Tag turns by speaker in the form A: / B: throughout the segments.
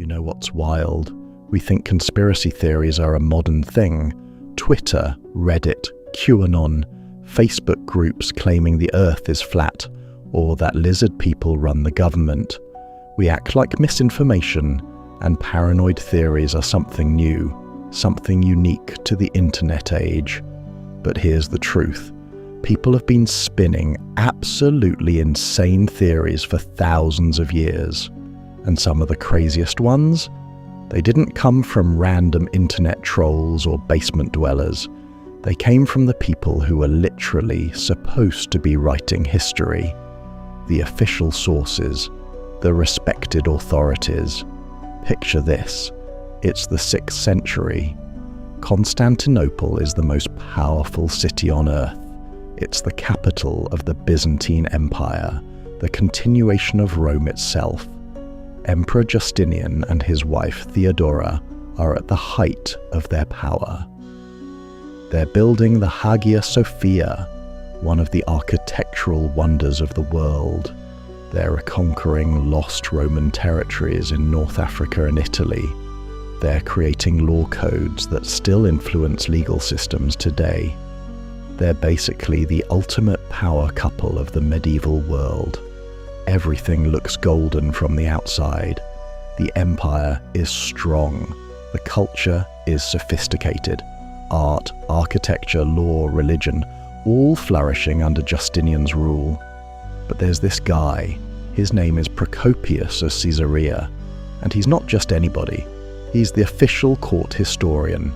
A: You know what's wild? We think conspiracy theories are a modern thing. Twitter, Reddit, QAnon, Facebook groups claiming the Earth is flat, or that lizard people run the government. We act like misinformation and paranoid theories are something new, something unique to the internet age. But here's the truth. People have been spinning absolutely insane theories for thousands of years. And some of the craziest ones? They didn't come from random internet trolls or basement dwellers. They came from the people who were literally supposed to be writing history. The official sources, the respected authorities. Picture this. It's the 6th century. Constantinople is the most powerful city on earth. It's the capital of the Byzantine Empire, the continuation of Rome itself. Emperor Justinian and his wife Theodora are at the height of their power. They're building the Hagia Sophia, one of the architectural wonders of the world. They're reconquering lost Roman territories in North Africa and Italy. They're creating law codes that still influence legal systems today. They're basically the ultimate power couple of the medieval world. Everything looks golden from the outside. The empire is strong. The culture is sophisticated. Art, architecture, law, religion, all flourishing under Justinian's rule. But there's this guy. His name is Procopius of Caesarea. And he's not just anybody. He's the official court historian.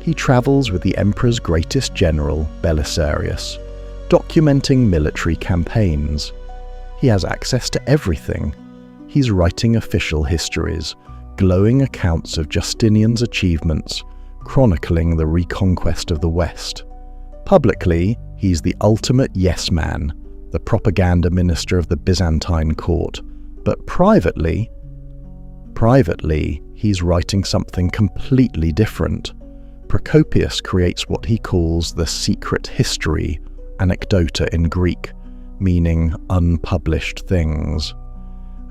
A: He travels with the emperor's greatest general, Belisarius, documenting military campaigns. He has access to everything. He's writing official histories, glowing accounts of Justinian's achievements, chronicling the reconquest of the West. Publicly, he's the ultimate yes man, the propaganda minister of the Byzantine court. But privately, he's writing something completely different. Procopius creates what he calls the secret history, anecdota in Greek, meaning unpublished things.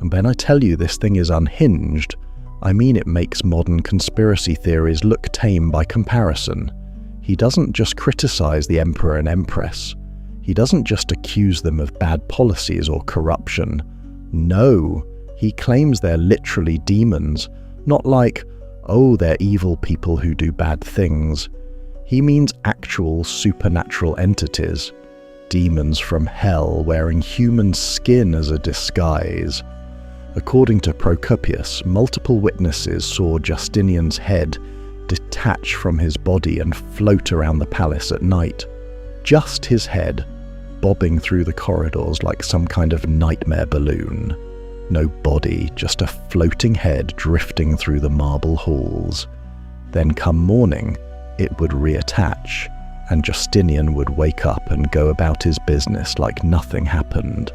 A: And when I tell you this thing is unhinged, I mean it makes modern conspiracy theories look tame by comparison. He doesn't just criticize the emperor and empress. He doesn't just accuse them of bad policies or corruption. No, he claims they're literally demons, not like, oh, they're evil people who do bad things. He means actual supernatural entities. Demons from hell wearing human skin as a disguise. According to Procopius, multiple witnesses saw Justinian's head detach from his body and float around the palace at night. Just his head, bobbing through the corridors like some kind of nightmare balloon. No body, just a floating head drifting through the marble halls. Then come morning, it would reattach, and Justinian would wake up and go about his business like nothing happened,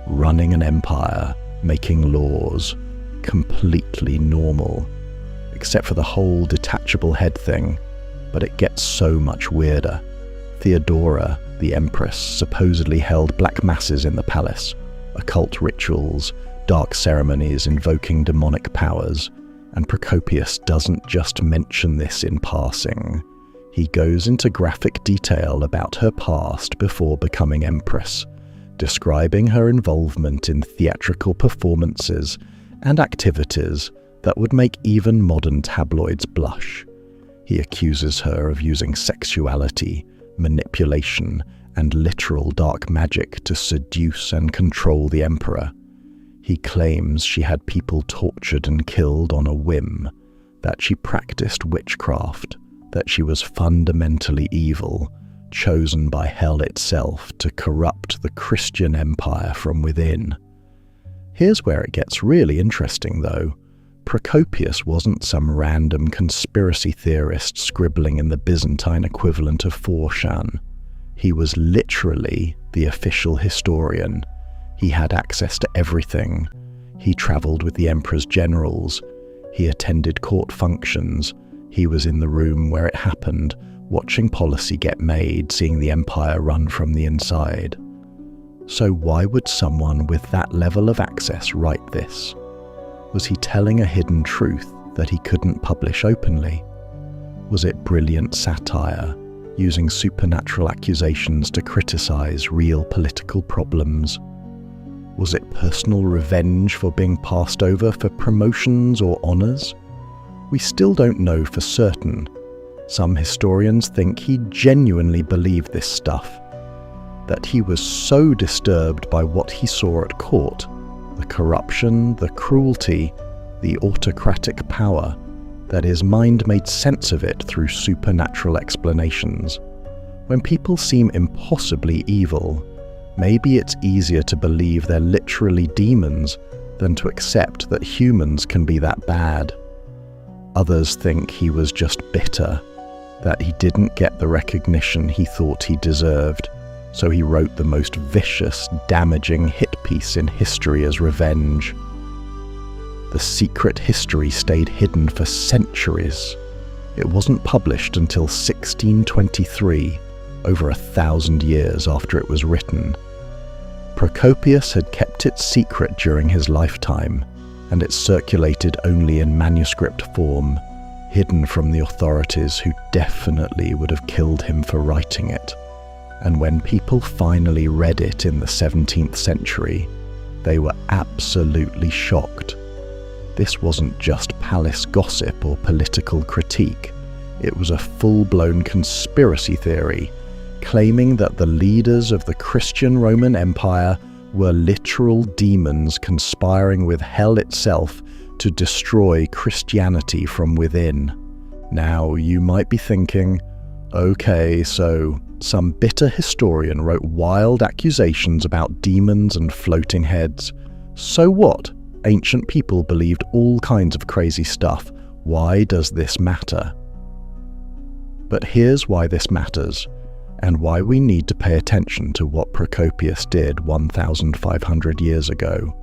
A: running an empire, making laws, completely normal, except for the whole detachable head thing. But it gets so much weirder. Theodora, the empress, supposedly held black masses in the palace, occult rituals, dark ceremonies invoking demonic powers, and Procopius doesn't just mention this in passing. He goes into graphic detail about her past before becoming empress, describing her involvement in theatrical performances and activities that would make even modern tabloids blush. He accuses her of using sexuality, manipulation, and literal dark magic to seduce and control the emperor. He claims she had people tortured and killed on a whim, that she practiced witchcraft, that she was fundamentally evil, chosen by hell itself to corrupt the Christian empire from within. Here's where it gets really interesting, though. Procopius wasn't some random conspiracy theorist scribbling in the Byzantine equivalent of 4chan. He was literally the official historian. He had access to everything. He traveled with the emperor's generals. He attended court functions. He was in the room where it happened, watching policy get made, seeing the empire run from the inside. So why would someone with that level of access write this? Was he telling a hidden truth that he couldn't publish openly? Was it brilliant satire, using supernatural accusations to criticize real political problems? Was it personal revenge for being passed over for promotions or honors? We still don't know for certain. Some historians think he genuinely believed this stuff, that he was so disturbed by what he saw at court, the corruption, the cruelty, the autocratic power, that his mind made sense of it through supernatural explanations. When people seem impossibly evil, maybe it's easier to believe they're literally demons than to accept that humans can be that bad. Others think he was just bitter, that he didn't get the recognition he thought he deserved, so he wrote the most vicious, damaging hit piece in history as revenge. The secret history stayed hidden for centuries. It wasn't published until 1623, over 1,000 years after it was written. Procopius had kept it secret during his lifetime, and it circulated only in manuscript form, hidden from the authorities who definitely would have killed him for writing it. And when people finally read it in the 17th century, they were absolutely shocked. This wasn't just palace gossip or political critique. It was a full-blown conspiracy theory, claiming that the leaders of the Christian Roman Empire were literal demons conspiring with hell itself to destroy Christianity from within. Now, you might be thinking, okay, so some bitter historian wrote wild accusations about demons and floating heads. So what? Ancient people believed all kinds of crazy stuff. Why does this matter? But here's why this matters, and why we need to pay attention to what Procopius did 1,500 years ago.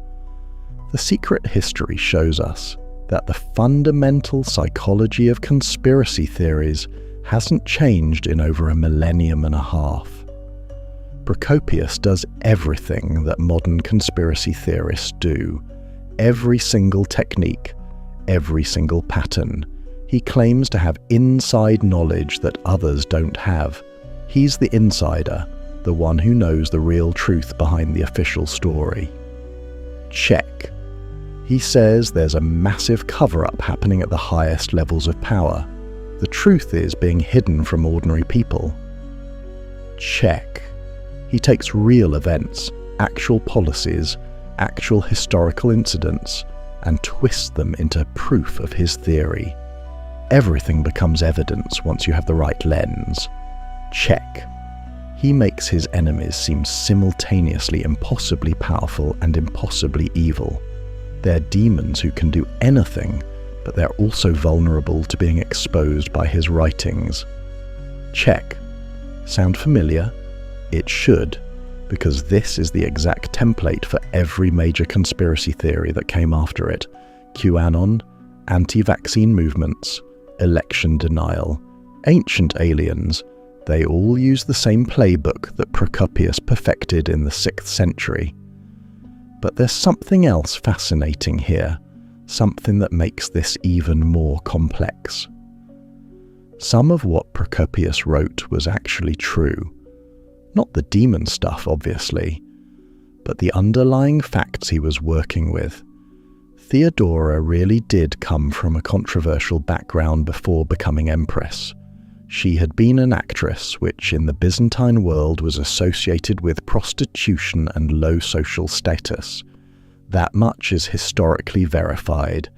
A: The secret history shows us that the fundamental psychology of conspiracy theories hasn't changed in over a millennium and a half. Procopius does everything that modern conspiracy theorists do, every single technique, every single pattern. He claims to have inside knowledge that others don't have. He's the insider, the one who knows the real truth behind the official story. Check. He says there's a massive cover-up happening at the highest levels of power. The truth is being hidden from ordinary people. Check. He takes real events, actual policies, actual historical incidents, and twists them into proof of his theory. Everything becomes evidence once you have the right lens. Check. He makes his enemies seem simultaneously impossibly powerful and impossibly evil. They're demons who can do anything, but they're also vulnerable to being exposed by his writings. Check. Sound familiar? It should, because this is the exact template for every major conspiracy theory that came after it. QAnon, anti-vaccine movements, election denial, ancient aliens. They all use the same playbook that Procopius perfected in the 6th century. But there's something else fascinating here, something that makes this even more complex. Some of what Procopius wrote was actually true. Not the demon stuff, obviously, but the underlying facts he was working with. Theodora really did come from a controversial background before becoming empress. She had been an actress, which in the Byzantine world was associated with prostitution and low social status. That much is historically verified.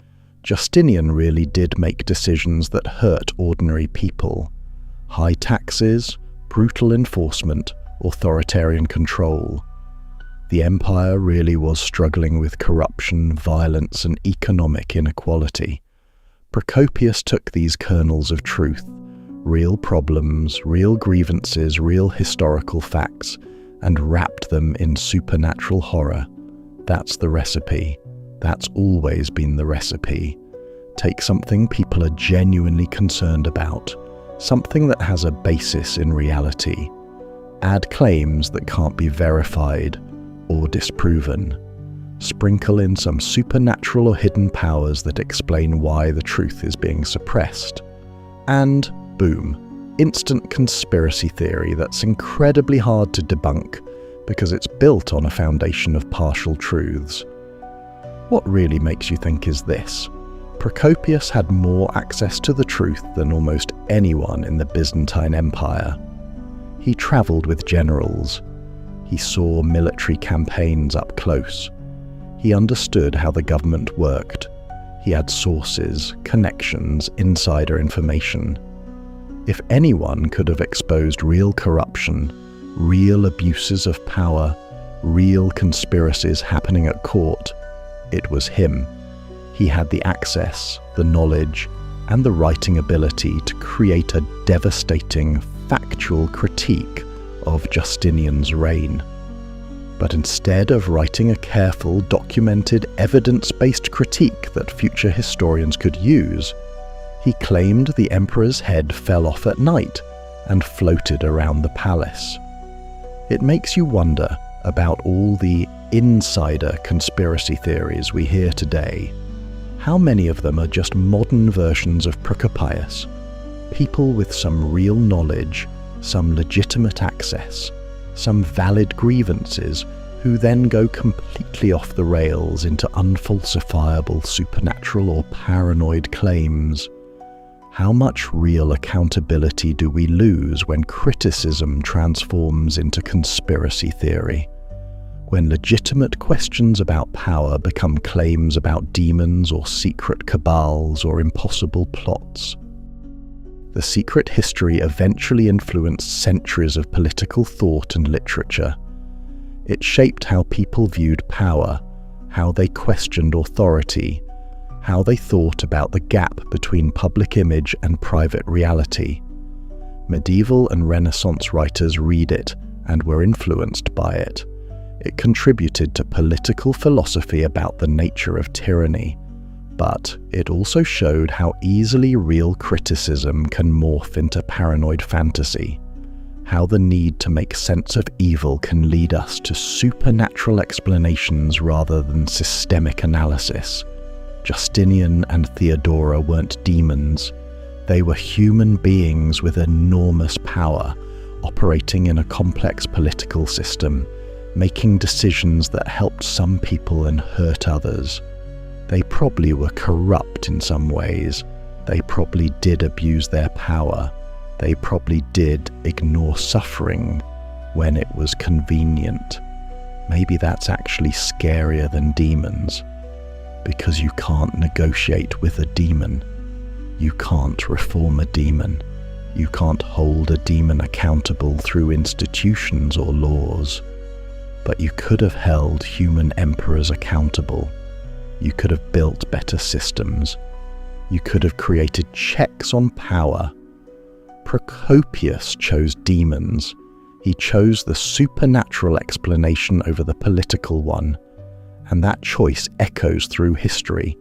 A: Justinian really did make decisions that hurt ordinary people. High taxes, brutal enforcement, authoritarian control. The empire really was struggling with corruption, violence, and economic inequality. Procopius took these kernels of truth, real problems, real grievances, real historical facts, and wrapped them in supernatural horror. That's the recipe. That's always been the recipe. Take something people are genuinely concerned about, something that has a basis in reality. Add claims that can't be verified or disproven. sprinkle in some supernatural or hidden powers that explain why the truth is being suppressed, and boom, instant conspiracy theory that's incredibly hard to debunk because it's built on a foundation of partial truths. What really makes you think is this: Procopius had more access to the truth than almost anyone in the Byzantine Empire. He travelled with generals. He saw military campaigns up close. He understood how the government worked. He had sources, connections, insider information. If anyone could have exposed real corruption, real abuses of power, real conspiracies happening at court, it was him. He had the access, the knowledge, and the writing ability to create a devastating, factual critique of Justinian's reign. But instead of writing a careful, documented, evidence-based critique that future historians could use, he claimed the emperor's head fell off at night and floated around the palace. It makes you wonder about all the insider conspiracy theories we hear today. How many of them are just modern versions of Procopius? People with some real knowledge, some legitimate access, some valid grievances, who then go completely off the rails into unfalsifiable supernatural or paranoid claims. How much real accountability do we lose when criticism transforms into conspiracy theory? When legitimate questions about power become claims about demons or secret cabals or impossible plots? The secret history eventually influenced centuries of political thought and literature. It shaped how people viewed power, how they questioned authority, how they thought about the gap between public image and private reality. Medieval and Renaissance writers read it and were influenced by it. It contributed to political philosophy about the nature of tyranny, but it also showed how easily real criticism can morph into paranoid fantasy, how the need to make sense of evil can lead us to supernatural explanations rather than systemic analysis. Justinian and Theodora weren't demons. They were human beings with enormous power, operating in a complex political system, making decisions that helped some people and hurt others. They probably were corrupt in some ways. They probably did abuse their power. They probably did ignore suffering when it was convenient. Maybe that's actually scarier than demons, because you can't negotiate with a demon. You can't reform a demon. You can't hold a demon accountable through institutions or laws. But you could have held human emperors accountable. You could have built better systems. You could have created checks on power. Procopius chose demons. He chose the supernatural explanation over the political one. And that choice echoes through history,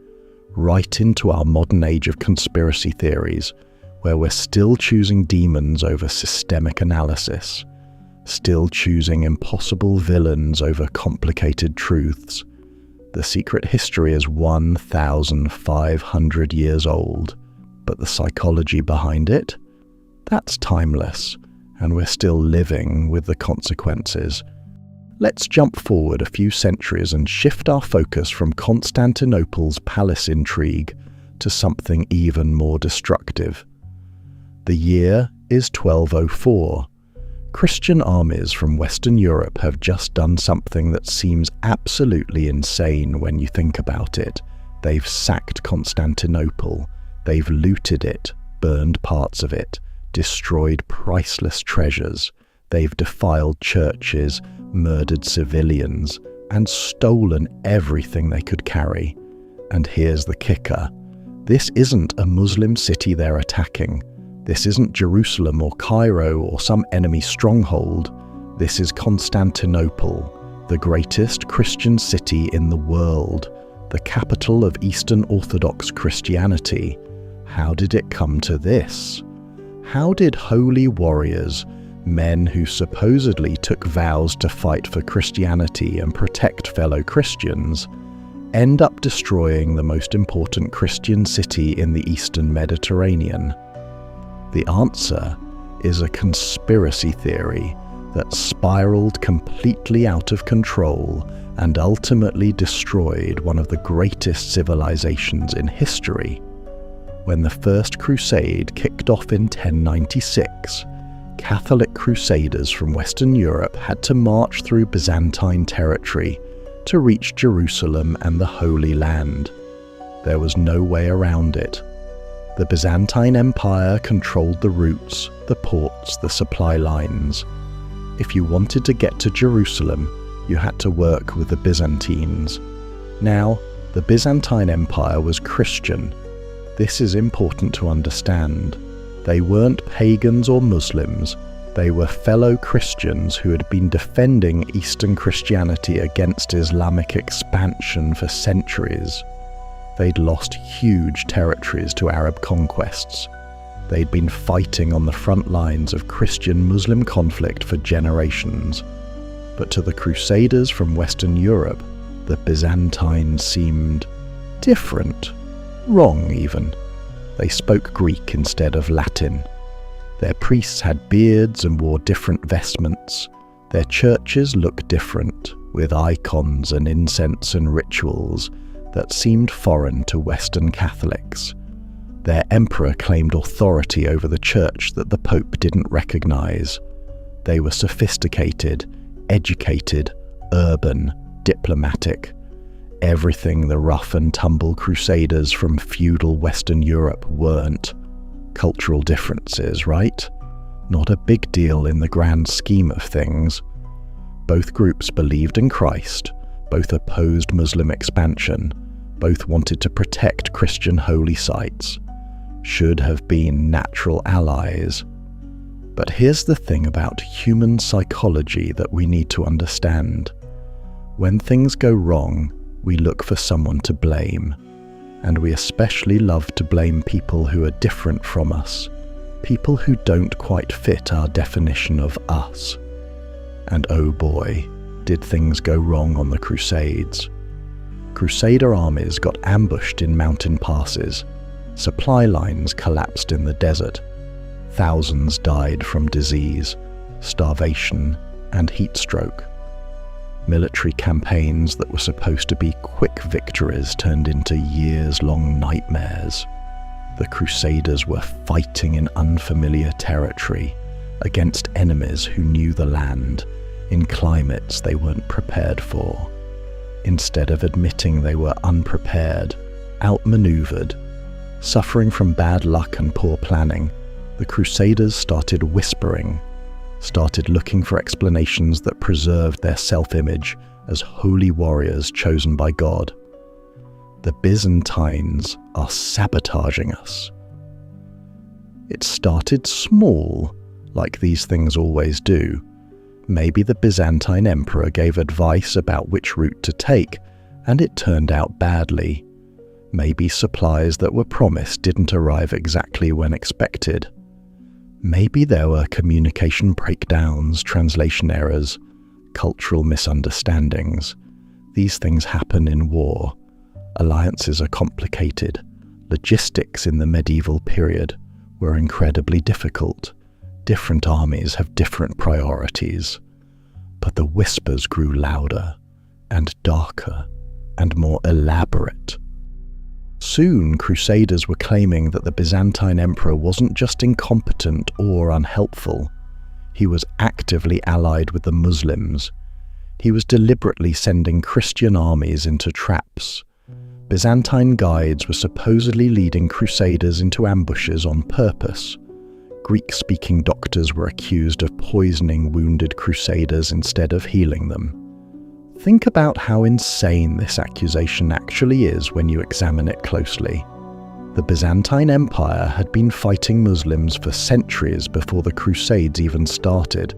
A: right into our modern age of conspiracy theories, where we're still choosing demons over systemic analysis, still choosing impossible villains over complicated truths. The secret history is 1,500 years old, but the psychology behind it? That's timeless, and we're still living with the consequences. Let's jump forward a few centuries and shift our focus from Constantinople's palace intrigue to something even more destructive. The year is 1204. Christian armies from Western Europe have just done something that seems absolutely insane when you think about it. They've sacked Constantinople. They've looted it, burned parts of it, destroyed priceless treasures. They've defiled churches, murdered civilians, and stolen everything they could carry. And here's the kicker. This isn't a Muslim city they're attacking. This isn't Jerusalem or Cairo or some enemy stronghold. This is Constantinople, the greatest Christian city in the world, the capital of Eastern Orthodox Christianity. How did it come to this? How did holy warriors, men who supposedly took vows to fight for Christianity and protect fellow Christians, end up destroying the most important Christian city in the Eastern Mediterranean? The answer is a conspiracy theory that spiraled completely out of control and ultimately destroyed one of the greatest civilizations in history. When the First Crusade kicked off in 1096, Catholic Crusaders from Western Europe had to march through Byzantine territory to reach Jerusalem and the Holy Land. There was no way around it. The Byzantine Empire controlled the routes, the ports, the supply lines. If you wanted to get to Jerusalem, you had to work with the Byzantines. Now, the Byzantine Empire was Christian. This is important to understand. They weren't pagans or Muslims. They were fellow Christians who had been defending Eastern Christianity against Islamic expansion for centuries. They'd lost huge territories to Arab conquests. They'd been fighting on the front lines of Christian-Muslim conflict for generations. But to the Crusaders from Western Europe, the Byzantines seemed different, wrong even. They spoke Greek instead of Latin. Their priests had beards and wore different vestments. Their churches looked different, with icons and incense and rituals that seemed foreign to Western Catholics. Their emperor claimed authority over the church that the Pope didn't recognize. They were sophisticated, educated, urban, diplomatic. Everything the rough and tumble Crusaders from feudal Western Europe weren't. Cultural differences, right? Not a big deal in the grand scheme of things. Both groups believed in Christ, both opposed Muslim expansion, both wanted to protect Christian holy sites. Should have been natural allies. But here's the thing about human psychology that we need to understand. When things go wrong, we look for someone to blame. And we especially love to blame people who are different from us, people who don't quite fit our definition of us. And oh boy, did things go wrong on the Crusades. Crusader armies got ambushed in mountain passes. Supply lines collapsed in the desert. Thousands died from disease, starvation, and heat stroke. Military campaigns that were supposed to be quick victories turned into years-long nightmares. The Crusaders were fighting in unfamiliar territory against enemies who knew the land, in climates they weren't prepared for. Instead of admitting they were unprepared, outmaneuvered, suffering from bad luck and poor planning, the Crusaders started whispering, started looking for explanations that preserved their self-image as holy warriors chosen by God. The Byzantines are sabotaging us. It started small, like these things always do. Maybe the Byzantine emperor gave advice about which route to take, and it turned out badly. Maybe supplies that were promised didn't arrive exactly when expected. Maybe there were communication breakdowns, translation errors, cultural misunderstandings. These things happen in war. Alliances are complicated. Logistics in the medieval period were incredibly difficult. Different armies have different priorities. But the whispers grew louder and darker and more elaborate. Soon, Crusaders were claiming that the Byzantine emperor wasn't just incompetent or unhelpful. He was actively allied with the Muslims. He was deliberately sending Christian armies into traps. Byzantine guides were supposedly leading Crusaders into ambushes on purpose. Greek-speaking doctors were accused of poisoning wounded Crusaders instead of healing them. Think about how insane this accusation actually is when you examine it closely. The Byzantine Empire had been fighting Muslims for centuries before the Crusades even started.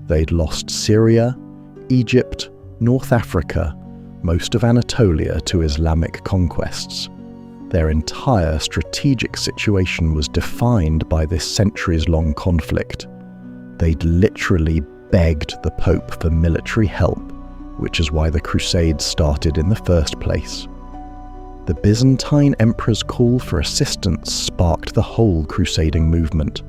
A: They'd lost Syria, Egypt, North Africa, most of Anatolia to Islamic conquests. Their entire strategic situation was defined by this centuries-long conflict. They'd literally begged the Pope for military help, which is why the Crusades started in the first place. The Byzantine emperor's call for assistance sparked the whole crusading movement.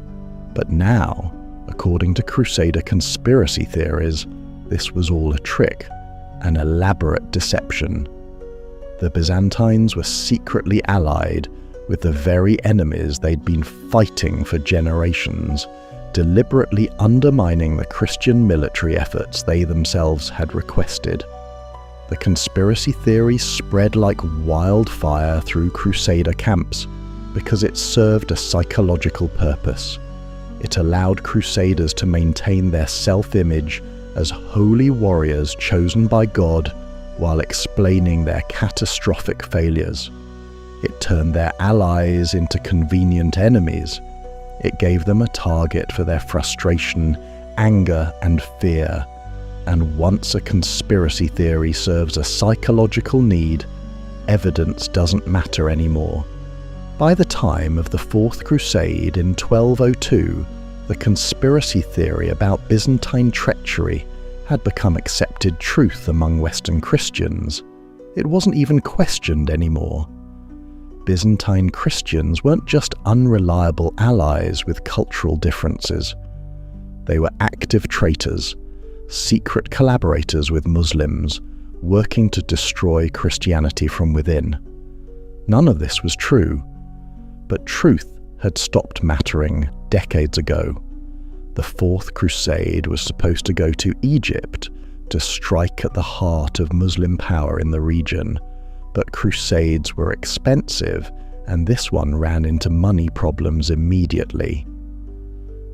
A: But now, according to Crusader conspiracy theories, this was all a trick, an elaborate deception. The Byzantines were secretly allied with the very enemies they'd been fighting for generations, deliberately undermining the Christian military efforts they themselves had requested. The conspiracy theory spread like wildfire through Crusader camps because it served a psychological purpose. It allowed Crusaders to maintain their self-image as holy warriors chosen by God while explaining their catastrophic failures. It turned their allies into convenient enemies. It gave them a target for their frustration, anger, and fear. And once a conspiracy theory serves a psychological need, evidence doesn't matter anymore. By the time of the Fourth Crusade in 1202, the conspiracy theory about Byzantine treachery had become accepted truth among Western Christians. It wasn't even questioned anymore. Byzantine Christians weren't just unreliable allies with cultural differences. They were active traitors, secret collaborators with Muslims, working to destroy Christianity from within. None of this was true, but truth had stopped mattering decades ago. The Fourth Crusade was supposed to go to Egypt to strike at the heart of Muslim power in the region, but crusades were expensive, and this one ran into money problems immediately.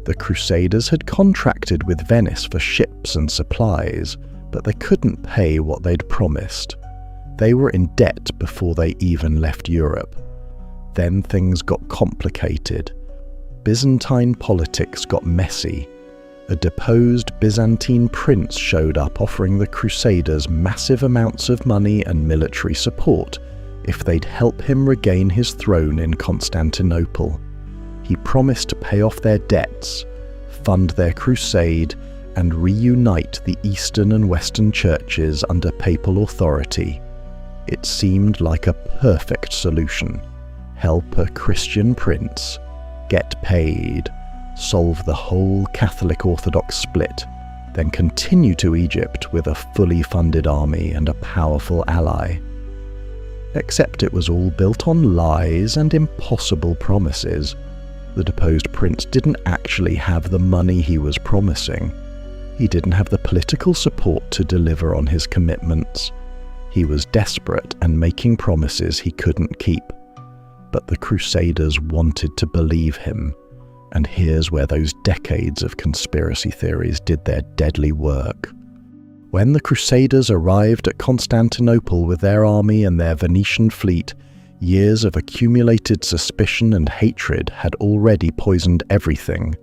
A: The Crusaders had contracted with Venice for ships and supplies, but they couldn't pay what they'd promised. They were in debt before they even left Europe. Then things got complicated. Byzantine politics got messy. A deposed Byzantine prince showed up offering the Crusaders massive amounts of money and military support if they'd help him regain his throne in Constantinople. He promised to pay off their debts, fund their crusade, and reunite the Eastern and Western churches under papal authority. It seemed like a perfect solution. Help a Christian prince, get paid, solve the whole Catholic Orthodox split, then continue to Egypt with a fully funded army and a powerful ally. Except it was all built on lies and impossible promises. The deposed prince didn't actually have the money he was promising. He didn't have the political support to deliver on his commitments. He was desperate and making promises he couldn't keep. But the Crusaders wanted to believe him, and here's where those decades of conspiracy theories did their deadly work. When the Crusaders arrived at Constantinople with their army and their Venetian fleet, years of accumulated suspicion and hatred had already poisoned everything.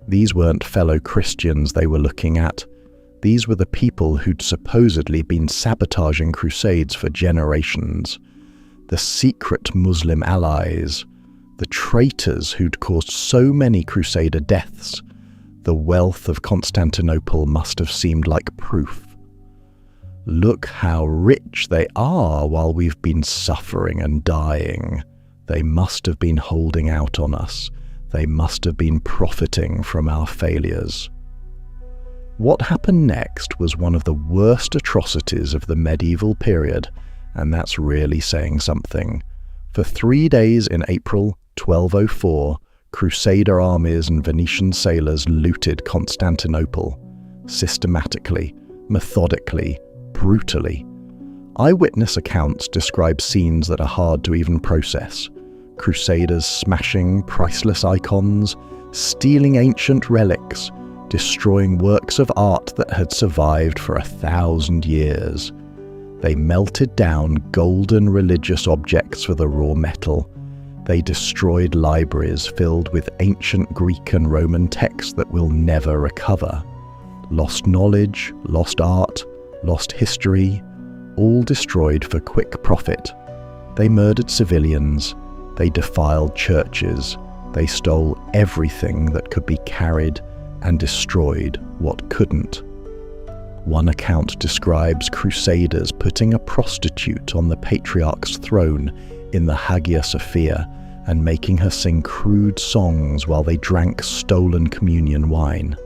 A: These weren't fellow Christians they were looking at. These were the people who'd supposedly been sabotaging crusades for generations. The secret Muslim allies, the traitors who'd caused so many Crusader deaths. The wealth of Constantinople must have seemed like proof. Look how rich they are while we've been suffering and dying. They must have been holding out on us. They must have been profiting from our failures. What happened next was one of the worst atrocities of the medieval period, and that's really saying something. For 3 days in April 1204, Crusader armies and Venetian sailors looted Constantinople, systematically, methodically, brutally. Eyewitness accounts describe scenes that are hard to even process. Crusaders smashing priceless icons, stealing ancient relics, destroying works of art that had survived for 1,000 years. They melted down golden religious objects for the raw metal. They destroyed libraries filled with ancient Greek and Roman texts that will never recover. Lost knowledge, lost art, lost history, all destroyed for quick profit. They murdered civilians. They defiled churches. They stole everything that could be carried, and destroyed what couldn't. One account describes Crusaders putting a prostitute on the Patriarch's throne in the Hagia Sophia and making her sing crude songs while they drank stolen communion wine.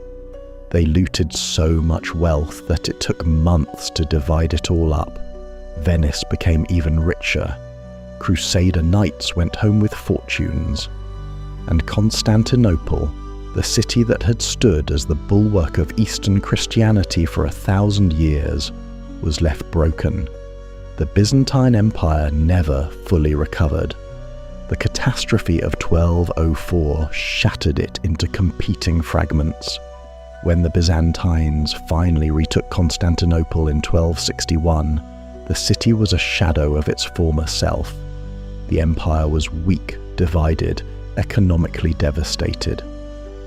A: They looted so much wealth that it took months to divide it all up. Venice became even richer. Crusader knights went home with fortunes. And Constantinople, the city that had stood as the bulwark of Eastern Christianity for 1,000 years, was left broken. The Byzantine Empire never fully recovered. The catastrophe of 1204 shattered it into competing fragments. When the Byzantines finally retook Constantinople in 1261, the city was a shadow of its former self. The empire was weak, divided, economically devastated.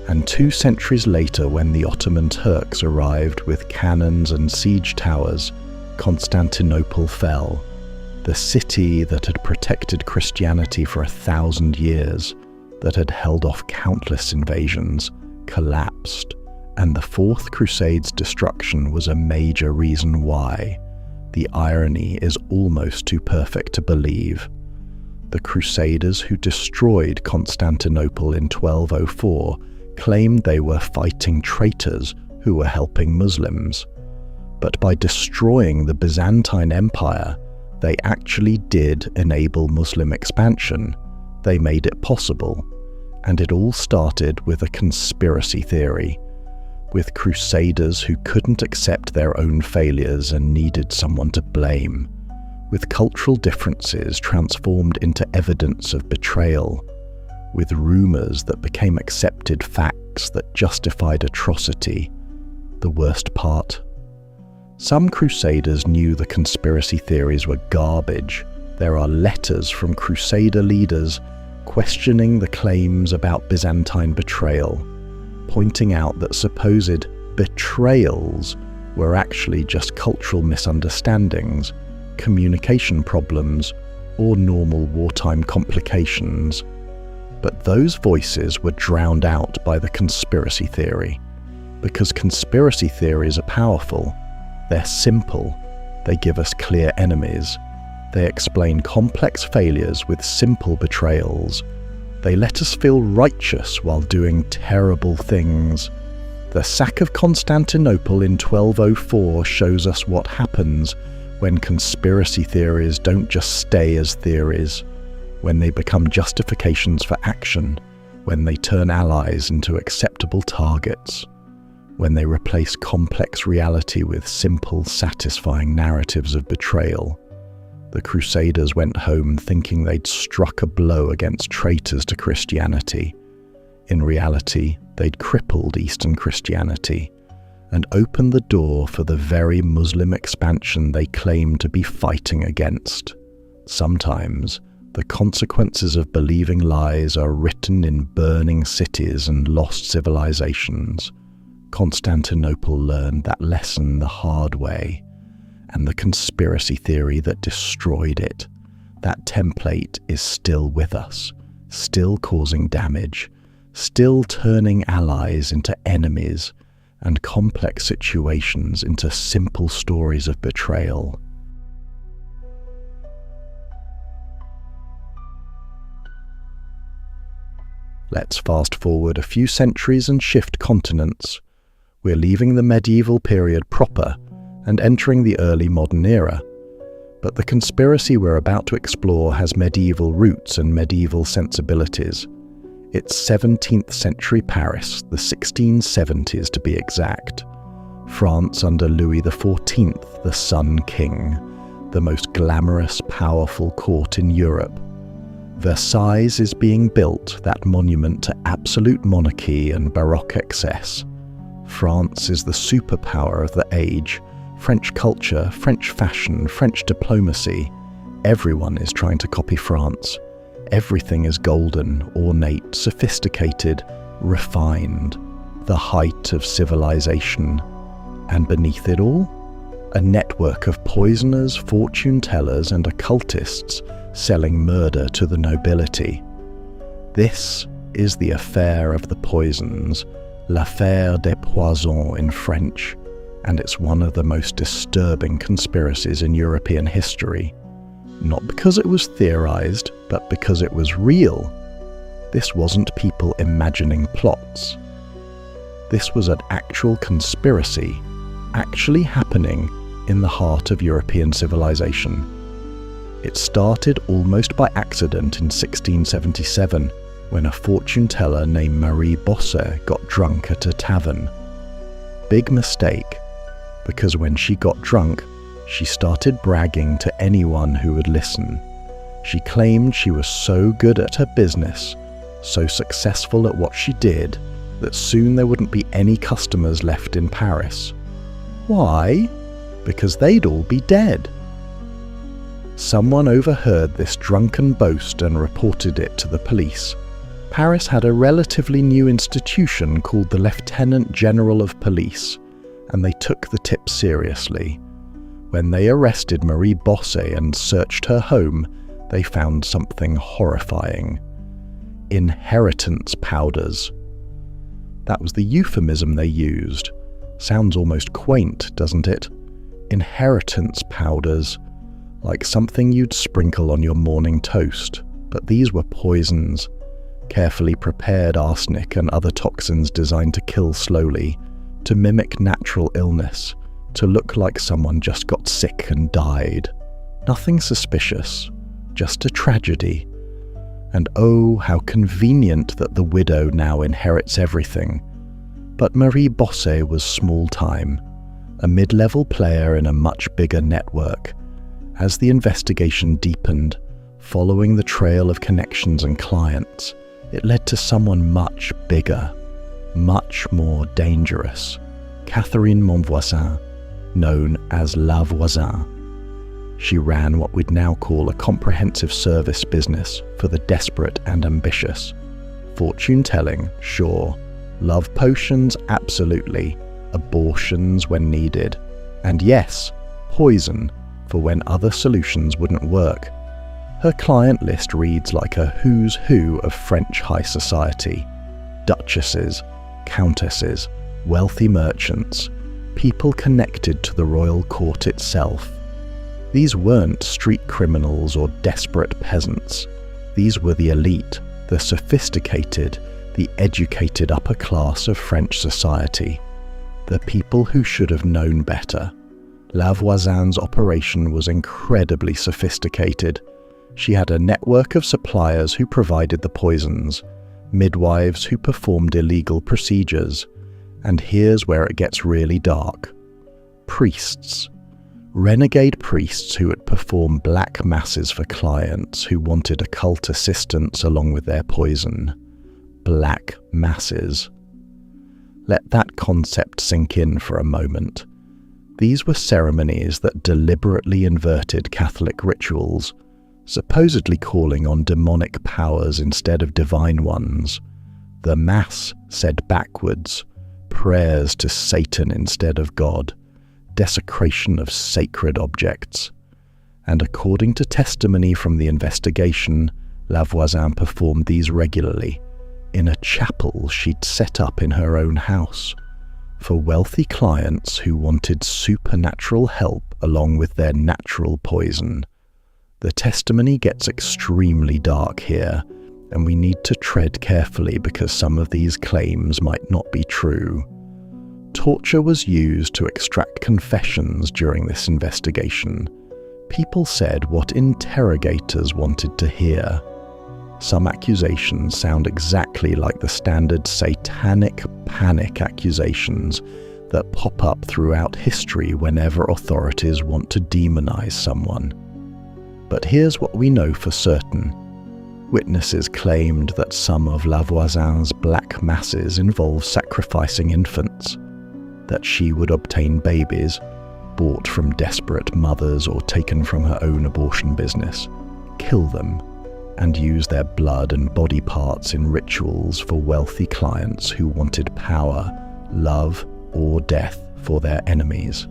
A: And 2 centuries later, when the Ottoman Turks arrived with cannons and siege towers, Constantinople fell. The city that had protected Christianity for 1,000 years, that had held off countless invasions, collapsed. And the Fourth Crusade's destruction was a major reason why. The irony is almost too perfect to believe. The Crusaders who destroyed Constantinople in 1204 claimed they were fighting traitors who were helping Muslims. But by destroying the Byzantine Empire, they actually did enable Muslim expansion. They made it possible. And it all started with a conspiracy theory, with Crusaders who couldn't accept their own failures and needed someone to blame, with cultural differences transformed into evidence of betrayal, with rumours that became accepted facts that justified atrocity. The worst part? Some Crusaders knew the conspiracy theories were garbage. There are letters from Crusader leaders questioning the claims about Byzantine betrayal, pointing out that supposed betrayals were actually just cultural misunderstandings, communication problems, or normal wartime complications. But those voices were drowned out by the conspiracy theory, because conspiracy theories are powerful. They're simple. They give us clear enemies. They explain complex failures with simple betrayals. They let us feel righteous while doing terrible things. The sack of Constantinople in 1204 shows us what happens when conspiracy theories don't just stay as theories, when they become justifications for action, when they turn allies into acceptable targets, when they replace complex reality with simple, satisfying narratives of betrayal. The Crusaders went home thinking they'd struck a blow against traitors to Christianity. In reality, they'd crippled Eastern Christianity and opened the door for the very Muslim expansion they claimed to be fighting against. Sometimes, the consequences of believing lies are written in burning cities and lost civilizations. Constantinople learned that lesson the hard way. And the conspiracy theory that destroyed it, that template is still with us, still causing damage, still turning allies into enemies, and complex situations into simple stories of betrayal. Let's fast forward a few centuries and shift continents. We're leaving the medieval period proper and entering the early modern era. But the conspiracy we're about to explore has medieval roots and medieval sensibilities. It's 17th century Paris, the 1670s to be exact. France under Louis XIV, the Sun King, the most glamorous, powerful court in Europe. Versailles is being built, that monument to absolute monarchy and Baroque excess. France is the superpower of the age. French culture, French fashion, French diplomacy. Everyone is trying to copy France. Everything is golden, ornate, sophisticated, refined. The height of civilization. And beneath it all, a network of poisoners, fortune tellers, and occultists selling murder to the nobility. This is the affair of the poisons, l'affaire des poisons in French, and it's one of the most disturbing conspiracies in European history. Not because it was theorized, but because it was real. This wasn't people imagining plots. This was an actual conspiracy, actually happening in the heart of European civilization. It started almost by accident in 1677, when a fortune teller named Marie Bosset got drunk at a tavern. Big mistake, because when she got drunk, she started bragging to anyone who would listen. She claimed she was so good at her business, so successful at what she did, that soon there wouldn't be any customers left in Paris. Why? Because they'd all be dead. Someone overheard this drunken boast and reported it to the police. Paris had a relatively new institution called the Lieutenant General of Police, and they took the tip seriously. When they arrested Marie Bosset and searched her home, they found something horrifying. Inheritance powders. That was the euphemism they used. Sounds almost quaint, doesn't it? Inheritance powders. Like something you'd sprinkle on your morning toast. But these were poisons. Carefully prepared arsenic and other toxins designed to kill slowly, to mimic natural illness, to look like someone just got sick and died. Nothing suspicious, just a tragedy. And oh, how convenient that the widow now inherits everything. But Marie Bosset was small-time, a mid-level player in a much bigger network. As the investigation deepened, following the trail of connections and clients, it led to someone much bigger, much more dangerous. Catherine Montvoisin, known as La Voisin. She ran what we'd now call a comprehensive service business for the desperate and ambitious. Fortune-telling, sure. Love potions, absolutely. Abortions when needed. And yes, poison for when other solutions wouldn't work. Her client list reads like a who's who of French high society. Duchesses, countesses, wealthy merchants, people connected to the royal court itself. These weren't street criminals or desperate peasants. These were the elite, the sophisticated, the educated upper class of French society. The people who should have known better. La Voisin's operation was incredibly sophisticated. She had a network of suppliers who provided the poisons, midwives who performed illegal procedures, and here's where it gets really dark. Priests. Renegade priests who would perform black masses for clients who wanted occult assistance along with their poison. Black masses. Let that concept sink in for a moment. These were ceremonies that deliberately inverted Catholic rituals, supposedly calling on demonic powers instead of divine ones. The Mass said backwards, prayers to Satan instead of God, desecration of sacred objects. And according to testimony from the investigation, La Voisin performed these regularly, in a chapel she'd set up in her own house, for wealthy clients who wanted supernatural help along with their natural poison. The testimony gets extremely dark here, and we need to tread carefully because some of these claims might not be true. Torture was used to extract confessions during this investigation. People said what interrogators wanted to hear. Some accusations sound exactly like the standard satanic panic accusations that pop up throughout history whenever authorities want to demonize someone. But here's what we know for certain. Witnesses claimed that some of La Voisin's black masses involved sacrificing infants, that she would obtain babies, bought from desperate mothers or taken from her own abortion business, kill them, and use their blood and body parts in rituals for wealthy clients who wanted power, love, or death for their enemies.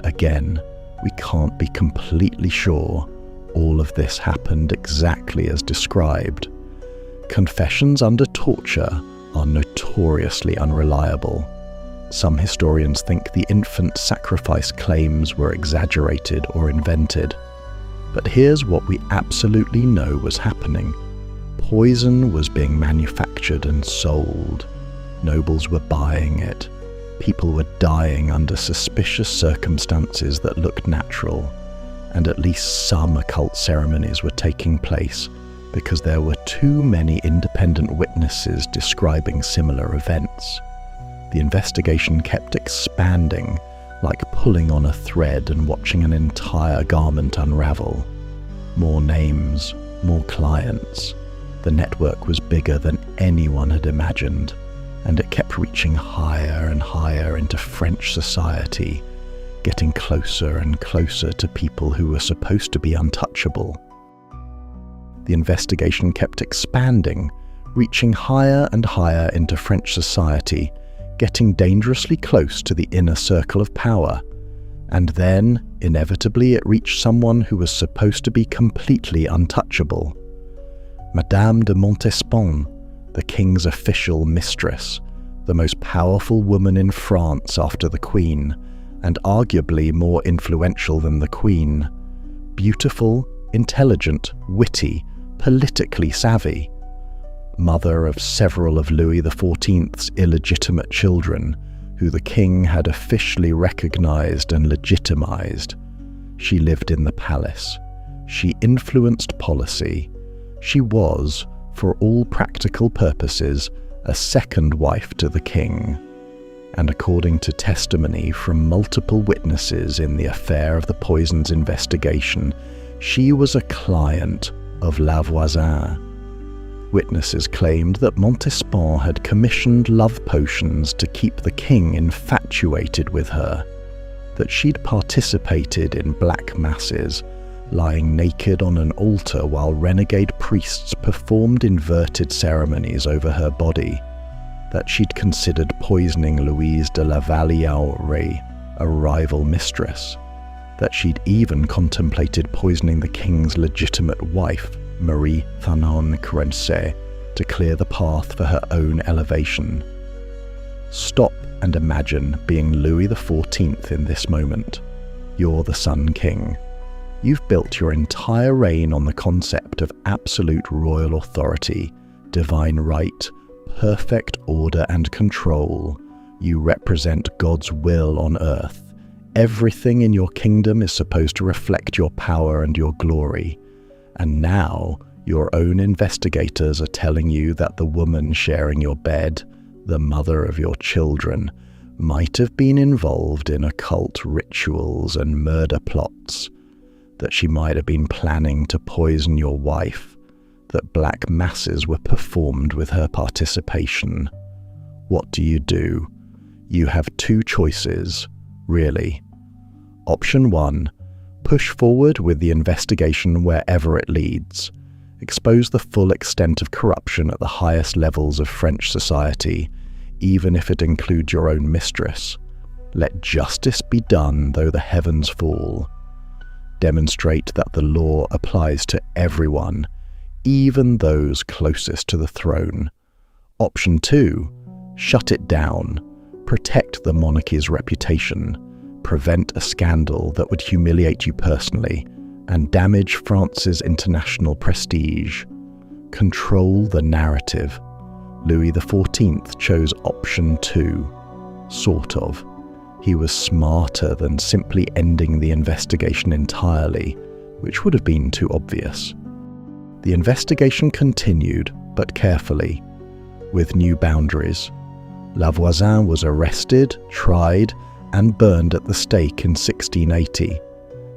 A: Again, we can't be completely sure all of this happened exactly as described. Confessions under torture are are notoriously unreliable. Some historians think the infant sacrifice claims were exaggerated or invented. But here's what we absolutely know was happening. Poison was being manufactured and sold. Nobles were buying it. People were dying under suspicious circumstances that looked natural. And at least some occult ceremonies were taking place because there were too many independent witnesses describing similar events. The investigation kept expanding, like pulling on a thread and watching an entire garment unravel. More names, more clients. The network was bigger than anyone had imagined, and it kept reaching higher and higher into French society, getting closer and closer to people who were supposed to be untouchable. The investigation kept expanding, reaching higher and higher into French society, getting dangerously close to the inner circle of power. And then, inevitably, it reached someone who was supposed to be completely untouchable. Madame de Montespan, the king's official mistress, the most powerful woman in France after the Queen, and arguably more influential than the Queen. Beautiful, intelligent, witty, politically savvy. Mother of several of Louis XIV's illegitimate children, who the king had officially recognized and legitimized. She lived in the palace. She influenced policy. She was, for all practical purposes, a second wife to the king. And according to testimony from multiple witnesses in the affair of the poisons investigation, she was a client of La Voisin. Witnesses claimed that Montespan had commissioned love potions to keep the king infatuated with her, that she'd participated in black masses, lying naked on an altar while renegade priests performed inverted ceremonies over her body, that she'd considered poisoning Louise de la Valliere, a rival mistress, that she'd even contemplated poisoning the king's legitimate wife, Marie Thanon Créancey, to clear the path for her own elevation. Stop and imagine being Louis XIV in this moment. You're the Sun King. You've built your entire reign on the concept of absolute royal authority, divine right, perfect order and control. You represent God's will on earth. Everything in your kingdom is supposed to reflect your power and your glory. And now, your own investigators are telling you that the woman sharing your bed, the mother of your children, might have been involved in occult rituals and murder plots, that she might have been planning to poison your wife, that black masses were performed with her participation. What do? You have two choices, really. Option 1. Push forward with the investigation wherever it leads. Expose the full extent of corruption at the highest levels of French society, even if it includes your own mistress. Let justice be done though the heavens fall. Demonstrate that the law applies to everyone, even those closest to the throne. Option 2. Shut it down. Protect the monarchy's reputation. Prevent a scandal that would humiliate you personally and damage France's international prestige. Control the narrative. Louis XIV chose option 2. Sort of. He was smarter than simply ending the investigation entirely, which would have been too obvious. The investigation continued, but carefully, with new boundaries. La Voisin was arrested, tried, and burned at the stake in 1680.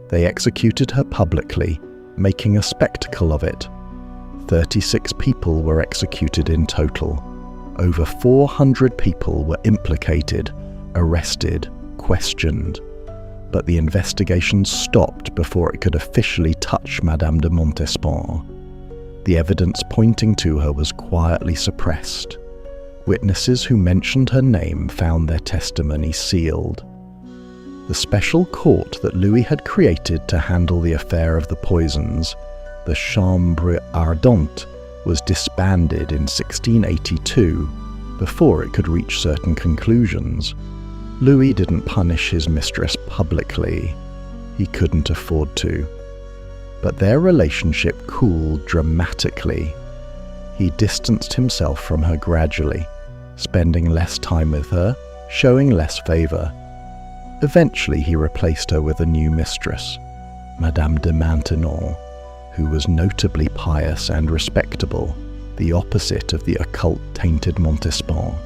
A: They executed her publicly, making a spectacle of it. 36 people were executed in total. Over 400 people were implicated, arrested, questioned. But the investigation stopped before it could officially touch Madame de Montespan. The evidence pointing to her was quietly suppressed. Witnesses who mentioned her name found their testimony sealed. The special court that Louis had created to handle the affair of the poisons, the Chambre Ardente, was disbanded in 1682, before it could reach certain conclusions. Louis didn't punish his mistress publicly. He couldn't afford to. But their relationship cooled dramatically. He distanced himself from her gradually, spending less time with her, showing less favour. Eventually he replaced her with a new mistress, Madame de Maintenon, who was notably pious and respectable, the opposite of the occult-tainted Montespan.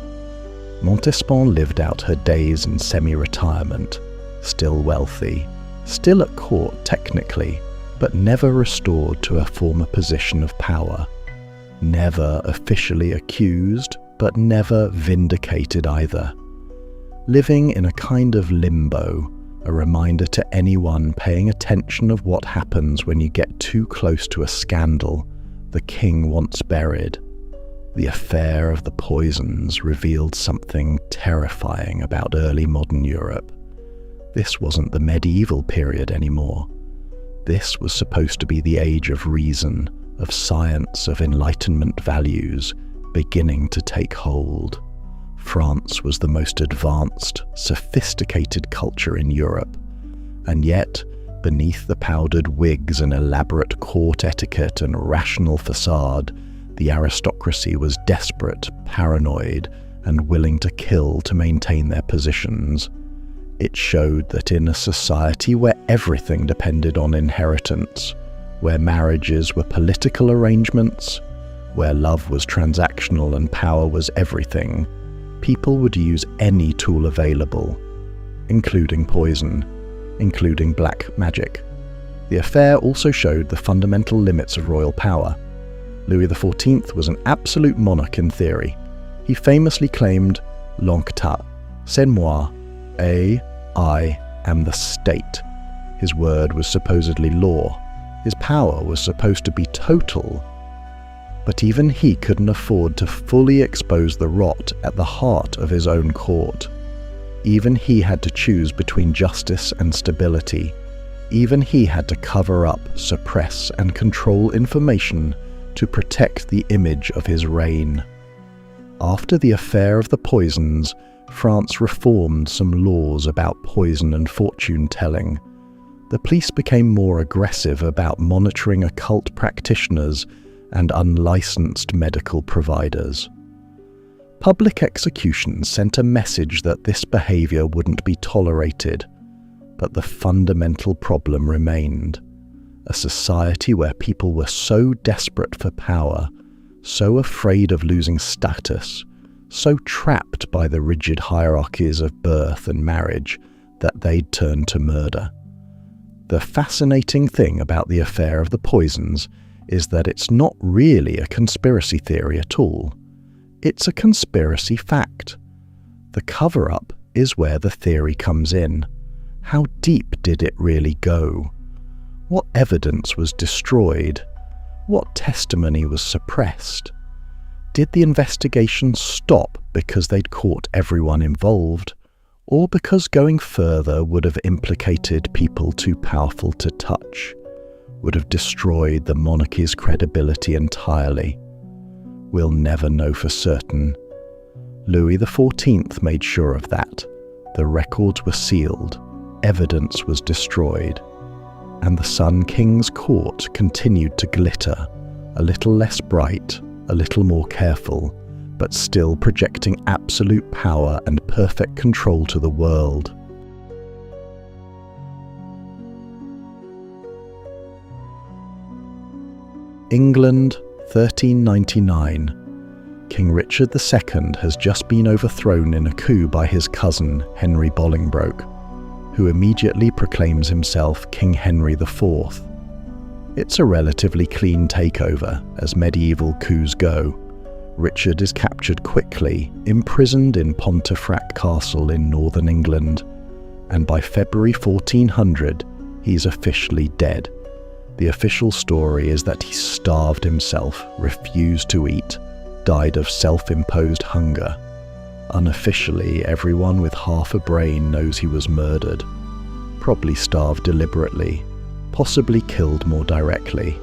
A: Montespan lived out her days in semi-retirement, still wealthy, still at court technically, but never restored to a former position of power. Never officially accused, but never vindicated either. Living in a kind of limbo, a reminder to anyone paying attention of what happens when you get too close to a scandal the king once buried. The affair of the poisons revealed something terrifying about early modern Europe. This wasn't the medieval period anymore. This was supposed to be the age of reason, of science, of Enlightenment values beginning to take hold. France was the most advanced, sophisticated culture in Europe, and yet, beneath the powdered wigs and elaborate court etiquette and rational facade, the aristocracy was desperate, paranoid, and willing to kill to maintain their positions. It showed that in a society where everything depended on inheritance, where marriages were political arrangements, where love was transactional and power was everything, people would use any tool available, including poison, including black magic. The affair also showed the fundamental limits of royal power. Louis XIV was an absolute monarch in theory. He famously claimed, "L'État, c'est moi, I am the state." His word was supposedly law. His power was supposed to be total. But even he couldn't afford to fully expose the rot at the heart of his own court. Even he had to choose between justice and stability. Even he had to cover up, suppress, and control information to protect the image of his reign. After the affair of the poisons, France reformed some laws about poison and fortune-telling. The police became more aggressive about monitoring occult practitioners and unlicensed medical providers. Public executions sent a message that this behavior wouldn't be tolerated, but the fundamental problem remained. A society where people were so desperate for power, so afraid of losing status, so trapped by the rigid hierarchies of birth and marriage that they'd turn to murder. The fascinating thing about the affair of the poisons is that it's not really a conspiracy theory at all. It's a conspiracy fact. The cover-up is where the theory comes in. How deep did it really go? What evidence was destroyed? What testimony was suppressed? Did the investigation stop because they'd caught everyone involved, or because going further would have implicated people too powerful to touch, would have destroyed the monarchy's credibility entirely? We'll never know for certain. Louis XIV made sure of that. The records were sealed, evidence was destroyed, and the Sun King's court continued to glitter, a little less bright, a little more careful, but still projecting absolute power and perfect control to the world. England, 1399. King Richard II has just been overthrown in a coup by his cousin, Henry Bolingbroke, who immediately proclaims himself King Henry IV. It's a relatively clean takeover, as medieval coups go. Richard is captured quickly, imprisoned in Pontefract Castle in northern England, and by February 1400, he's officially dead. The official story is that he starved himself, refused to eat, died of self-imposed hunger. Unofficially, everyone with half a brain knows he was murdered, probably starved deliberately, possibly killed more directly.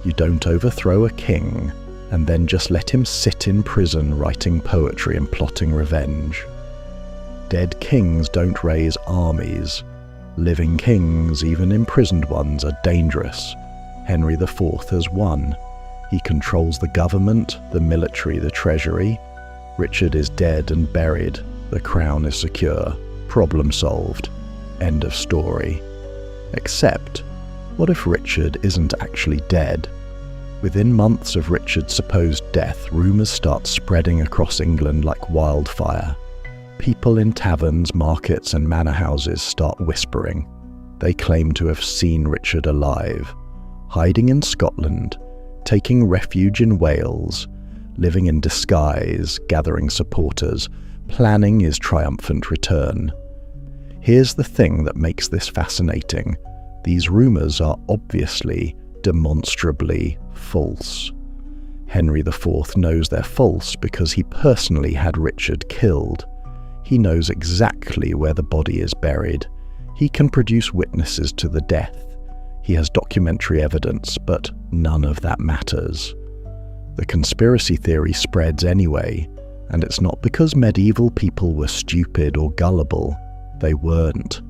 A: You don't overthrow a king, and then just let him sit in prison writing poetry and plotting revenge. Dead kings don't raise armies. Living kings, even imprisoned ones, are dangerous. Henry IV has won. He controls the government, the military, the treasury. Richard is dead and buried. The crown is secure. Problem solved. End of story. Except, what if Richard isn't actually dead? Within months of Richard's supposed death, rumours start spreading across England like wildfire. People in taverns, markets and manor houses start whispering. They claim to have seen Richard alive, hiding in Scotland, taking refuge in Wales, living in disguise, gathering supporters, planning his triumphant return. Here's the thing that makes this fascinating. These rumours are obviously, demonstrably false. Henry IV knows they're false because he personally had Richard killed. He knows exactly where the body is buried. He can produce witnesses to the death. He has documentary evidence, but none of that matters. The conspiracy theory spreads anyway, and it's not because medieval people were stupid or gullible. They weren't.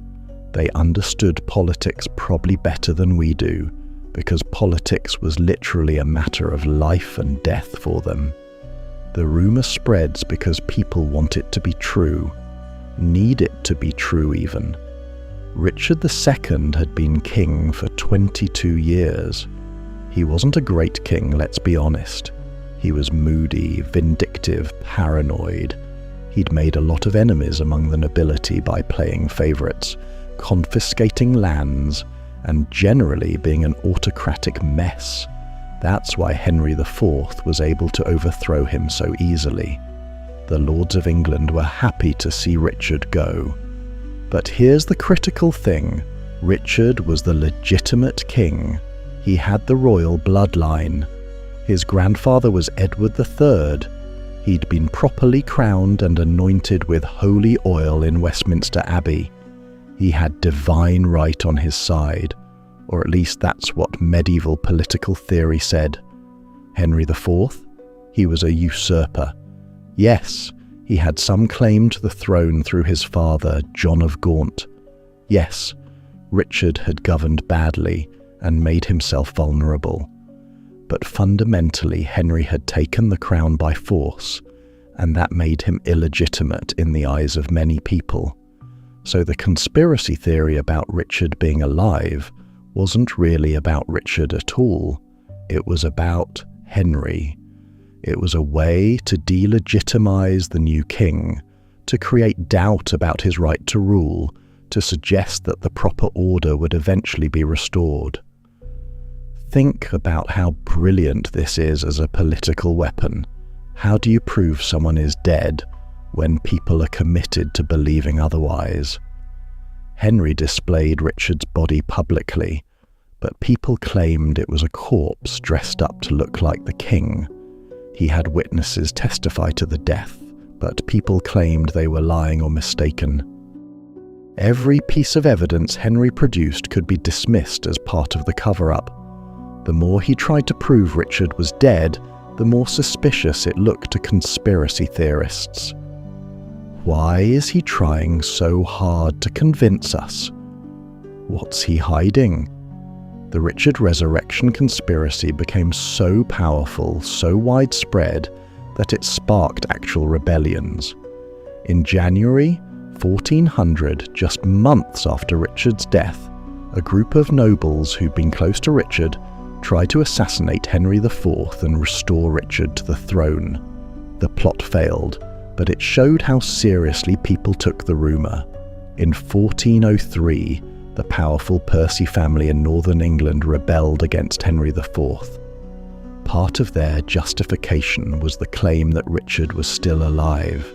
A: They understood politics probably better than we do, because politics was literally a matter of life and death for them. The rumour spreads because people want it to be true, need it to be true even. Richard II had been king for 22 years. He wasn't a great king, let's be honest. He was moody, vindictive, paranoid. He'd made a lot of enemies among the nobility by playing favourites, confiscating lands, and generally being an autocratic mess. That's why Henry IV was able to overthrow him so easily. The lords of England were happy to see Richard go. But here's the critical thing. Richard was the legitimate king. He had the royal bloodline. His grandfather was Edward III. He'd been properly crowned and anointed with holy oil in Westminster Abbey. He had divine right on his side, or at least that's what medieval political theory said. Henry IV? He was a usurper. Yes, he had some claim to the throne through his father, John of Gaunt. Yes, Richard had governed badly and made himself vulnerable. But fundamentally, Henry had taken the crown by force, and that made him illegitimate in the eyes of many people. So the conspiracy theory about Richard being alive wasn't really about Richard at all. It was about Henry. It was a way to delegitimize the new king, to create doubt about his right to rule, to suggest that the proper order would eventually be restored. Think about how brilliant this is as a political weapon. How do you prove someone is dead when people are committed to believing otherwise? Henry displayed Richard's body publicly, but people claimed it was a corpse dressed up to look like the king. He had witnesses testify to the death, but people claimed they were lying or mistaken. Every piece of evidence Henry produced could be dismissed as part of the cover-up. The more he tried to prove Richard was dead, the more suspicious it looked to conspiracy theorists. Why is he trying so hard to convince us? What's he hiding? The Richard resurrection conspiracy became so powerful, so widespread, that it sparked actual rebellions. In January 1400, just months after Richard's death, a group of nobles who'd been close to Richard tried to assassinate Henry IV and restore Richard to the throne. The plot failed, but it showed how seriously people took the rumour. In 1403, the powerful Percy family in northern England rebelled against Henry IV. Part of their justification was the claim that Richard was still alive.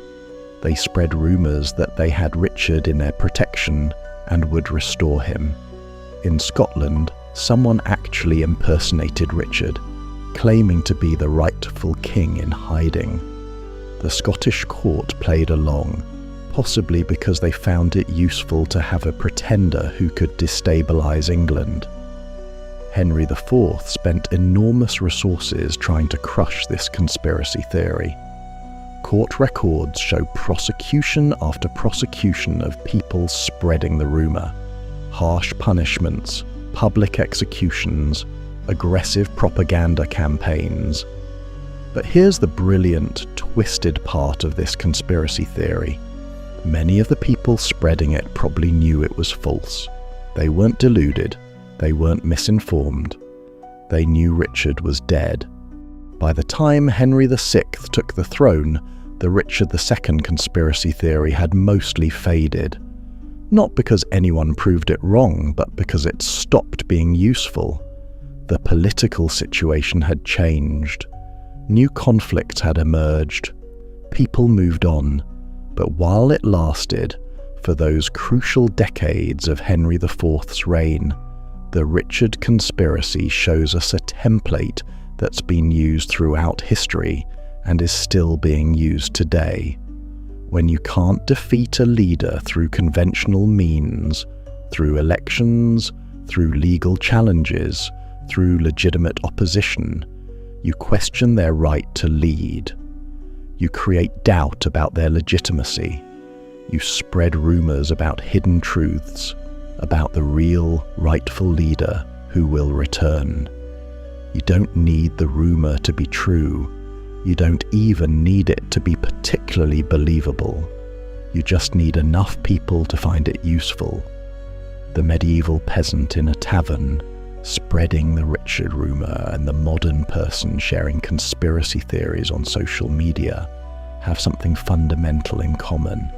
A: They spread rumours that they had Richard in their protection and would restore him. In Scotland, someone actually impersonated Richard, claiming to be the rightful king in hiding. The Scottish court played along, possibly because they found it useful to have a pretender who could destabilise England. Henry IV spent enormous resources trying to crush this conspiracy theory. Court records show prosecution after prosecution of people spreading the rumour. Harsh punishments, public executions, aggressive propaganda campaigns. But here's the brilliant, twisted part of this conspiracy theory. Many of the people spreading it probably knew it was false. They weren't deluded. They weren't misinformed. They knew Richard was dead. By the time Henry VI took the throne, the Richard II conspiracy theory had mostly faded. Not because anyone proved it wrong, but because it stopped being useful. The political situation had changed. New conflicts had emerged. People moved on. But while it lasted, for those crucial decades of Henry IV's reign, the Richard conspiracy shows us a template that's been used throughout history and is still being used today. When you can't defeat a leader through conventional means, through elections, through legal challenges, through legitimate opposition, you question their right to lead. You create doubt about their legitimacy. You spread rumors about hidden truths, about the real, rightful leader who will return. You don't need the rumor to be true. You don't even need it to be particularly believable. You just need enough people to find it useful. The medieval peasant in a tavern, spreading the Richard rumor, and the modern person sharing conspiracy theories on social media have something fundamental in common.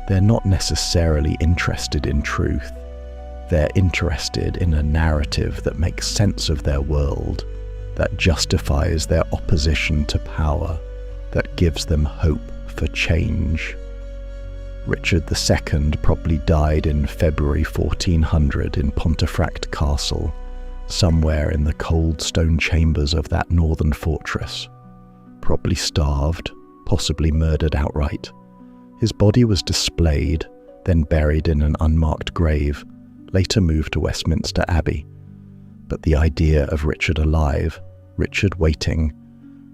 A: They're not necessarily interested in truth. They're interested in a narrative that makes sense of their world, that justifies their opposition to power, that gives them hope for change. Richard II probably died in February 1400 in Pontefract Castle, somewhere in the cold stone chambers of that northern fortress. Probably starved, possibly murdered outright. His body was displayed, then buried in an unmarked grave, later moved to Westminster Abbey. But the idea of Richard alive, Richard waiting,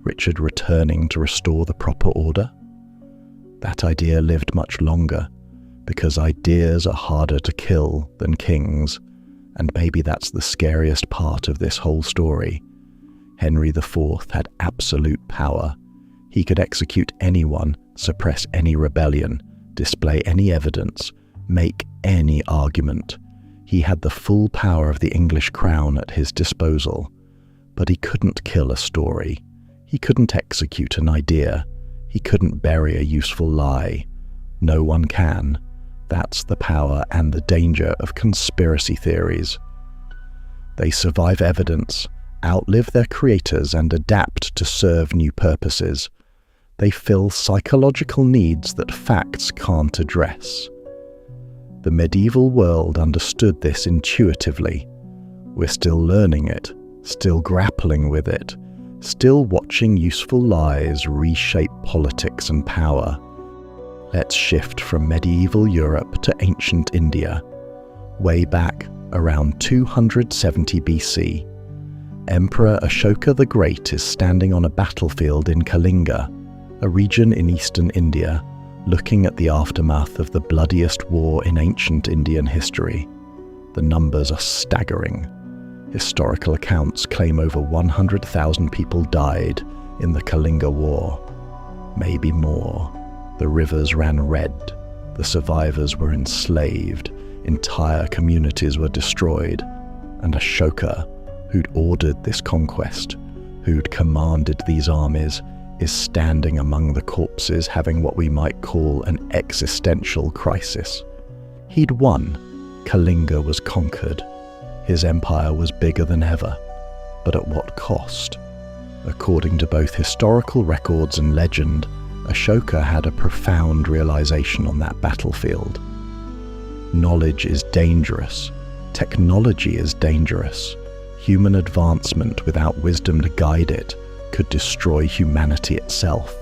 A: Richard returning to restore the proper order, that idea lived much longer, because ideas are harder to kill than kings, and maybe that's the scariest part of this whole story. Henry IV had absolute power. He could execute anyone, suppress any rebellion, display any evidence, make any argument. He had the full power of the English crown at his disposal, but he couldn't kill a story. He couldn't execute an idea. He couldn't bury a useful lie. No one can. That's the power and the danger of conspiracy theories. They survive evidence, outlive their creators, and adapt to serve new purposes. They fill psychological needs that facts can't address. The medieval world understood this intuitively. We're still learning it, still grappling with it, still watching useful lies reshape politics and power. Let's shift from medieval Europe to ancient India. Way back around 270 BC, Emperor Ashoka the Great is standing on a battlefield in Kalinga, a region in eastern India, looking at the aftermath of the bloodiest war in ancient Indian history. The numbers are staggering. Historical accounts claim over 100,000 people died in the Kalinga War. Maybe more. The rivers ran red. The survivors were enslaved. Entire communities were destroyed. And Ashoka, who'd ordered this conquest, who'd commanded these armies, is standing among the corpses having what we might call an existential crisis. He'd won. Kalinga was conquered. His empire was bigger than ever. But at what cost? According to both historical records and legend, Ashoka had a profound realization on that battlefield. Knowledge is dangerous. Technology is dangerous. Human advancement without wisdom to guide it could destroy humanity itself.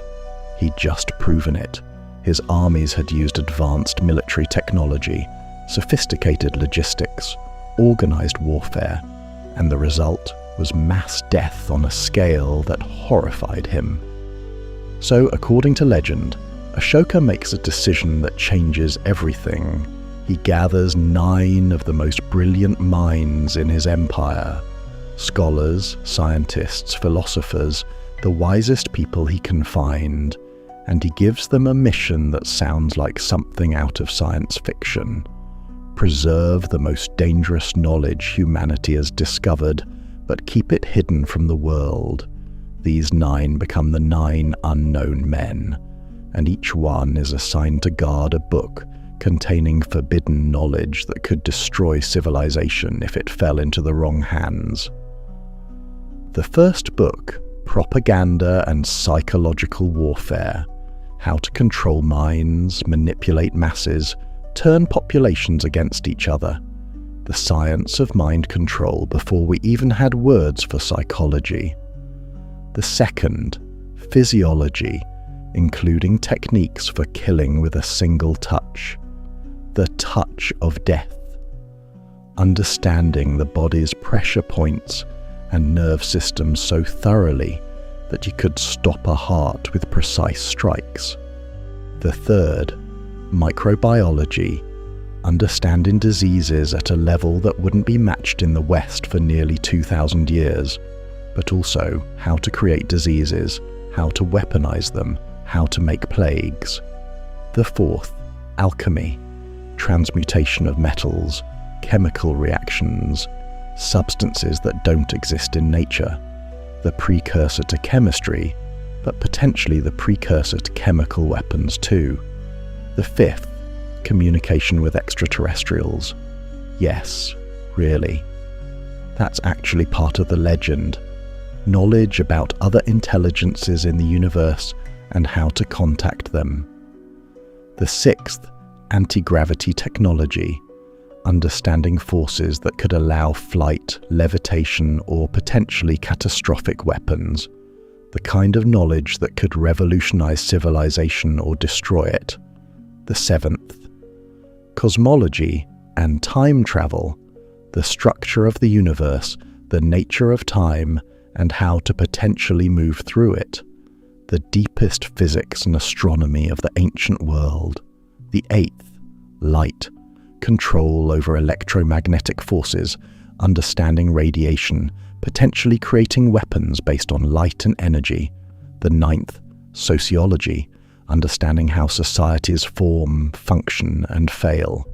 A: He'd just proven it. His armies had used advanced military technology, sophisticated logistics, organized warfare, and the result was mass death on a scale that horrified him. So, according to legend, Ashoka makes a decision that changes everything. He gathers 9 of the most brilliant minds in his empire, scholars, scientists, philosophers, the wisest people he can find, and he gives them a mission that sounds like something out of science fiction. Preserve the most dangerous knowledge humanity has discovered, but keep it hidden from the world. These 9 become the 9 unknown men, and each one is assigned to guard a book containing forbidden knowledge that could destroy civilization if it fell into the wrong hands. The first book, Propaganda and Psychological Warfare: How to Control Minds, Manipulate Masses, Turn Populations Against Each Other. The science of mind control before we even had words for psychology. The second, Physiology, including techniques for killing with a single touch. The touch of death. Understanding the body's pressure points and nerve system so thoroughly that you could stop a heart with precise strikes. The third, Microbiology, understanding diseases at a level that wouldn't be matched in the West for nearly 2,000 years, but also how to create diseases, how to weaponize them, how to make plagues. The fourth, Alchemy, transmutation of metals, chemical reactions, substances that don't exist in nature, the precursor to chemistry, but potentially the precursor to chemical weapons too. The fifth, communication with extraterrestrials. Yes, really. That's actually part of the legend. Knowledge about other intelligences in the universe and how to contact them. The sixth, anti-gravity technology, understanding forces that could allow flight, levitation, or potentially catastrophic weapons, the kind of knowledge that could revolutionize civilization or destroy it. The seventh, cosmology and time travel, the structure of the universe, the nature of time, and how to potentially move through it, the deepest physics and astronomy of the ancient world. The eighth, light, control over electromagnetic forces, understanding radiation, potentially creating weapons based on light and energy. The ninth, sociology, understanding how societies form, function, and fail.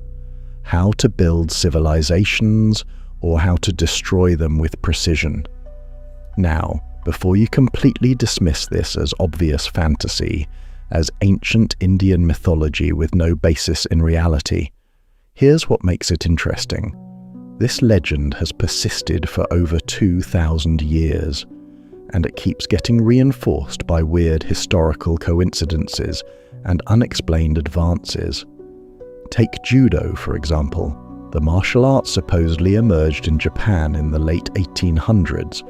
A: How to build civilizations or how to destroy them with precision. Now, before you completely dismiss this as obvious fantasy, as ancient Indian mythology with no basis in reality, here's what makes it interesting. This legend has persisted for over 2,000 years, and it keeps getting reinforced by weird historical coincidences and unexplained advances. Take judo, for example. The martial art supposedly emerged in Japan in the late 1800s,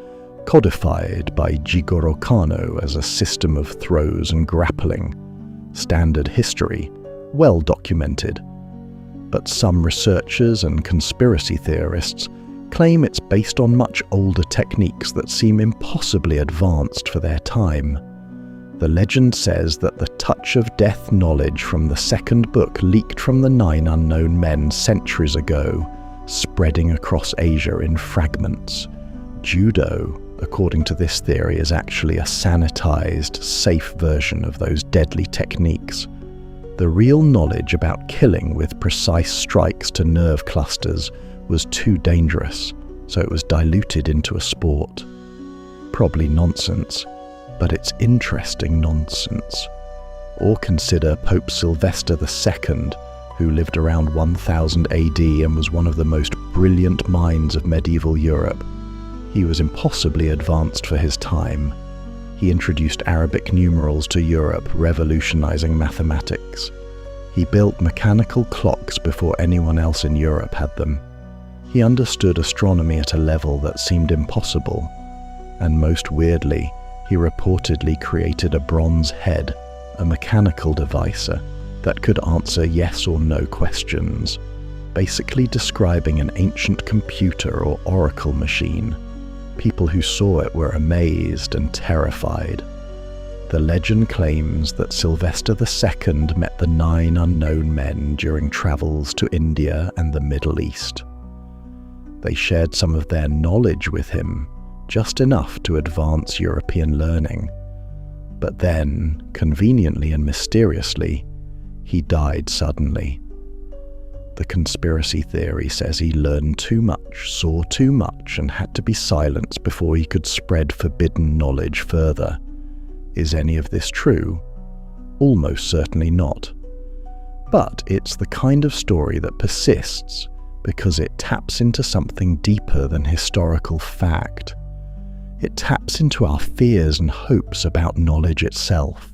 A: codified by Jigoro Kano as a system of throws and grappling. Standard history, well documented. But some researchers and conspiracy theorists claim it's based on much older techniques that seem impossibly advanced for their time. The legend says that the touch of death knowledge from the second book leaked from the 9 unknown men centuries ago, spreading across Asia in fragments. Judo, according to this theory, is actually a sanitized, safe version of those deadly techniques. The real knowledge about killing with precise strikes to nerve clusters was too dangerous, so it was diluted into a sport. Probably nonsense, but it's interesting nonsense. Or consider Pope Sylvester II, who lived around 1000 AD and was one of the most brilliant minds of medieval Europe. He was impossibly advanced for his time. He introduced Arabic numerals to Europe, revolutionizing mathematics. He built mechanical clocks before anyone else in Europe had them. He understood astronomy at a level that seemed impossible. And most weirdly, he reportedly created a bronze head, a mechanical device that could answer yes or no questions, basically describing an ancient computer or oracle machine. People who saw it were amazed and terrified. The legend claims that Sylvester II met the 9 unknown men during travels to India and the Middle East. They shared some of their knowledge with him, just enough to advance European learning. But then, conveniently and mysteriously, he died suddenly. The conspiracy theory says he learned too much, saw too much, and had to be silenced before he could spread forbidden knowledge further. Is any of this true? Almost certainly not. But it's the kind of story that persists because it taps into something deeper than historical fact. It taps into our fears and hopes about knowledge itself.